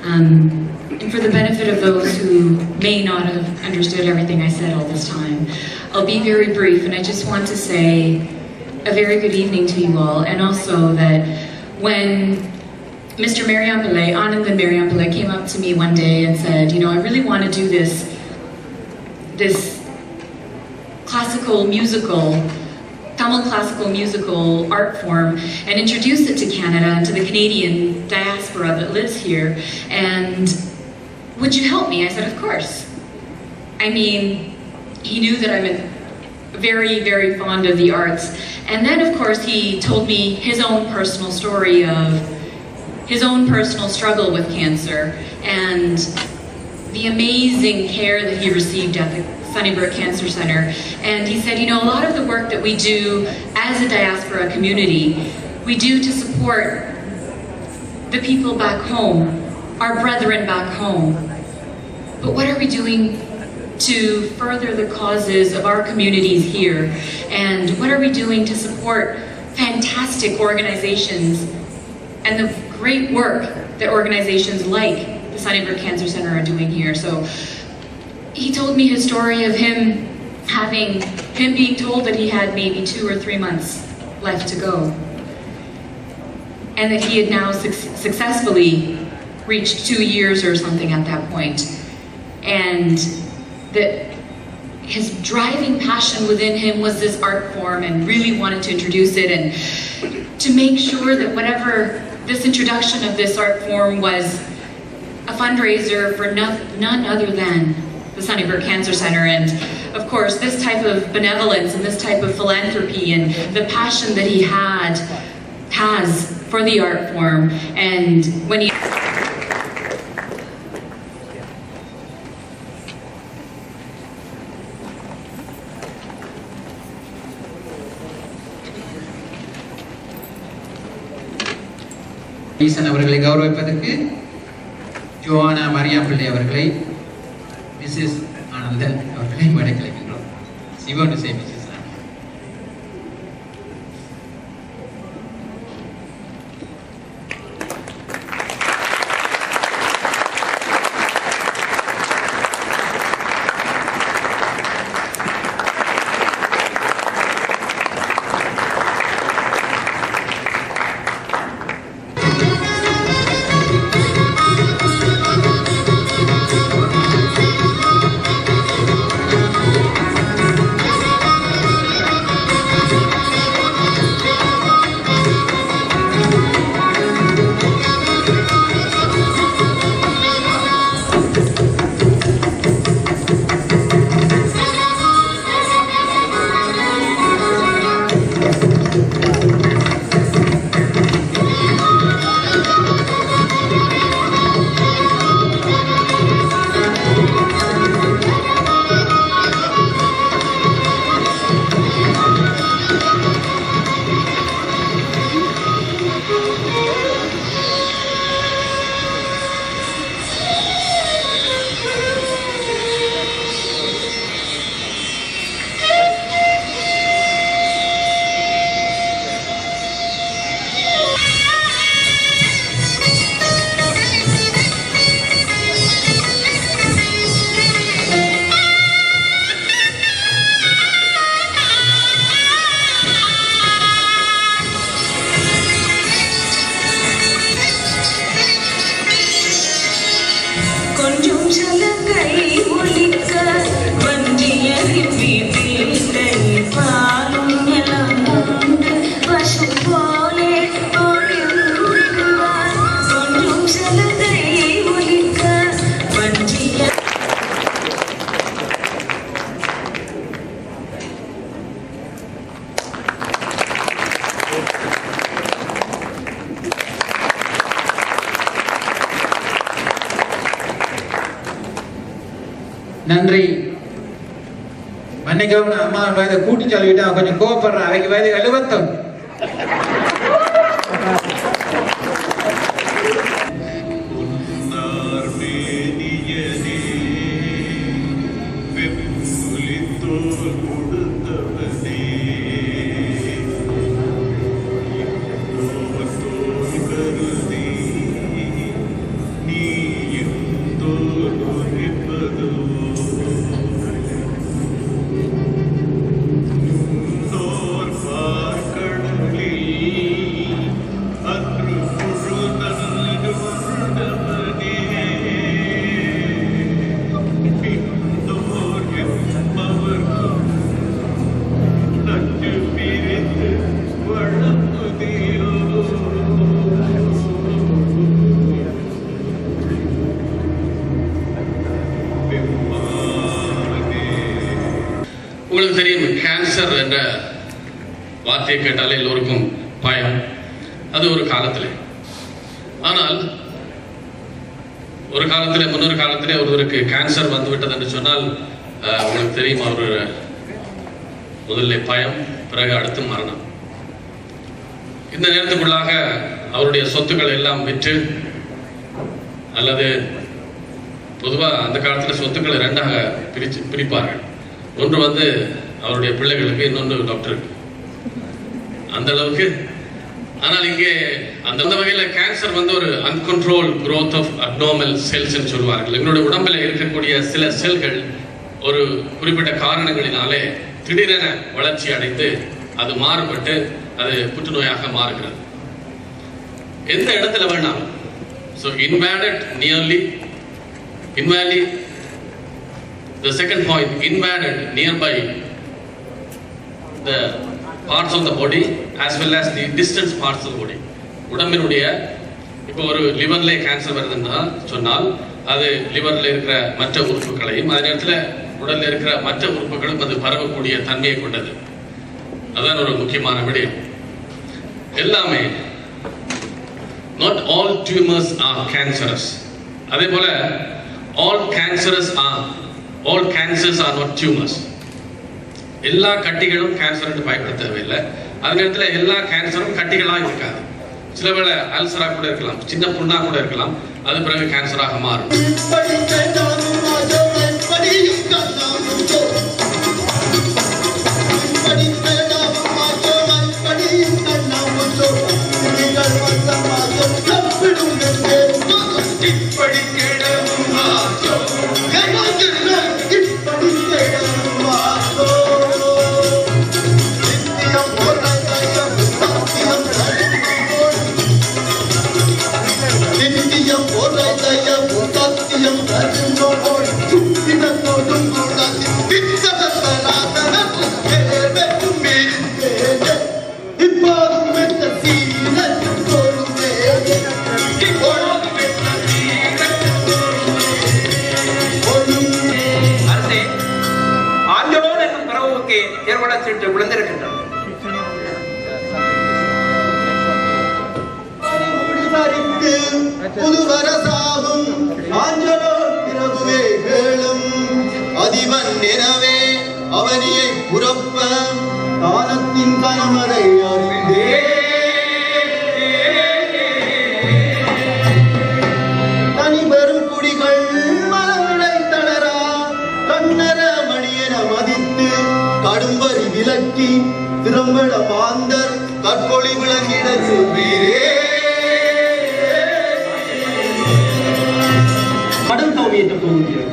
And for the benefit of those who may not have understood everything I said all this time, I'll be very brief, and I just want to say a very good evening to you all, and also that when Mr. Mariampillai, Anandan Mariampillai, came up to me one day and said, you know, I really want to do this classical musical, Tamil classical musical art form and introduce it to Canada and to the Canadian diaspora that lives here, and would you help me? I said, of course. I mean, he knew that I'm very, very fond of the arts, and then of course he told me his own personal story of his own personal struggle with cancer and the amazing care that he received at the Sunnybrook Cancer Center. And he said, you know, a lot of the work that we do as a diaspora community, we do to support the people back home, our brethren back home. But what are we doing to further the causes of our communities here? And what are we doing to support fantastic organizations and the great work that organizations like the Sunnybrook Cancer Center are doing here? So he told me his story of him being told that he had maybe 2 or 3 months left to go, and that he had now successfully reached 2 years or something at that point, and that his driving passion within him was this art form and really wanted to introduce it and to make sure that whatever this introduction of this art form was a fundraiser for none other than the Sunnybrook Cancer Center. And of course, this type of benevolence and this type of philanthropy and the passion that he has for the art form. And when he ஈசன் அவர்களை கௌரவிப்பதற்கு ஜோவானா மரியாம்பிள்ளை அவர்களை, Mrs Anandan அவர்களை மடக்கலைக்கின்றோம். சிவன் சே Mrs நன்றி. மன்னிக்கவும், அம்மா வயதை கூட்டி சொல்லிவிட்டு அவன் கொஞ்சம் கோவப்படுறான். அவைக்கு வயது 71. உங்களுக்கு தெரியும், கேன்சர் என்ற வார்த்தையை கேட்டாலே எல்லோருக்கும் பயம். அது ஒரு காலத்தில். ஆனால் ஒரு காலத்தில், முன்னொரு காலத்திலே ஒருவருக்கு கேன்சர் வந்துவிட்டது என்று சொன்னால் உங்களுக்கு தெரியும், அவர் முதல்ல பயம், பிறகு அடுத்து மரணம். இந்த நேரத்துக்குள்ளாக அவருடைய சொத்துக்கள் எல்லாம் விற்று, அல்லது பொதுவாக அந்த காலத்தில் சொத்துக்களை ரெண்டாக பிரிப்பார்கள். ஒன்று வந்து அவருடைய பிள்ளைகளுக்கு, இன்னொன்று டாக்டருக்கு. அந்த அளவுக்கு. ஆனால் இங்கே அந்த வகையில் கேன்சர் வந்து ஒரு uncontrolled growth of abnormal cells சொல்வார்கள். எங்களுடைய உடம்பில் இருக்கக்கூடிய சில செல்கள் ஒரு குறிப்பிட்ட காரணங்களினாலே திடீரென வளர்ச்சி அடைந்து அது மாறுபட்டு அது புற்றுநோயாக மாறுகிறது. எந்த இடத்துல வேணாலும். So invaded the second point, invaded nearby the parts of the body as well as the distant parts of the body. உடம்பினுடைய இப்போ ஒரு லிவர்ல கேன்சர் வருதுன்னா சொன்னால் அது லிவர்ல இருக்கிற மற்ற உறுப்புகளையும், அதே நேரத்தில் உடல்ல இருக்கிற மற்ற உறுப்புகளும் அது பரவக்கூடிய தன்மையை கொண்டது. அதான் ஒரு முக்கியமான விடயம். எல்லாமே not all tumors are cancerous. அதே போல all cancers are not tumors. எல்லா கட்டிகளும் கேன்சர் என்று பயன்படுத்த தேவையில்லை. அதே நேரத்தில் எல்லா கேன்சரும் கட்டிகளாக இருக்காது. சில வேளை அல்சரா கூட இருக்கலாம், சின்ன புண்ணா கூட இருக்கலாம், அது பிறகு கேன்சராக மாறும். அவனியை புறப்ப தானத்தின் கணமரை அறிந்தே தனி பெரும் குடிகள் மனவிடை தளரா கண்ணர மணியென மதித்து கடும்பரி விலக்கி திறம்பட மாந்தர் கற்பொழி விளங்கிட செல்வீரே. கடும் தோமியற்ற போகிறேன்.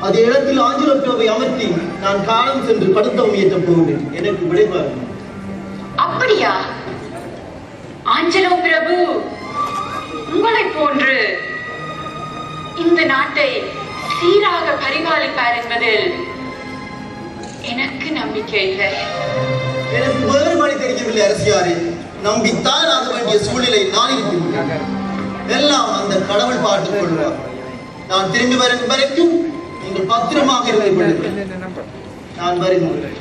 அதே இடத்தில் ஆஞ்சலோ பிரபுவை அமர்த்தி நான் காலம் சென்று கடுத்தவம் ஏற்ற போகிறேன். எனக்கு விடைபாரு. அப்படியா? ஆஞ்சலோ பிரபு உங்களை போன்று இந்த நாட்டை சீராக பரிபாலிப்பார் என்பதில் எனக்கு நம்பிக்கை இல்லை. எனக்கு வேறு வழி தெரியவில்லை அரசியாரே. நம்பித்தான் ஆக வேண்டிய சூழ்நிலை நான் இருக்கிறேன். எல்லாம் அந்த கடவுள் பார்த்துக் கொள்வார். நான் திரும்பி வரும் வரைக்கும் நீங்கள் பத்திரமாக இருந்து கொள்ளுங்கள். நான் வருகிறேன்.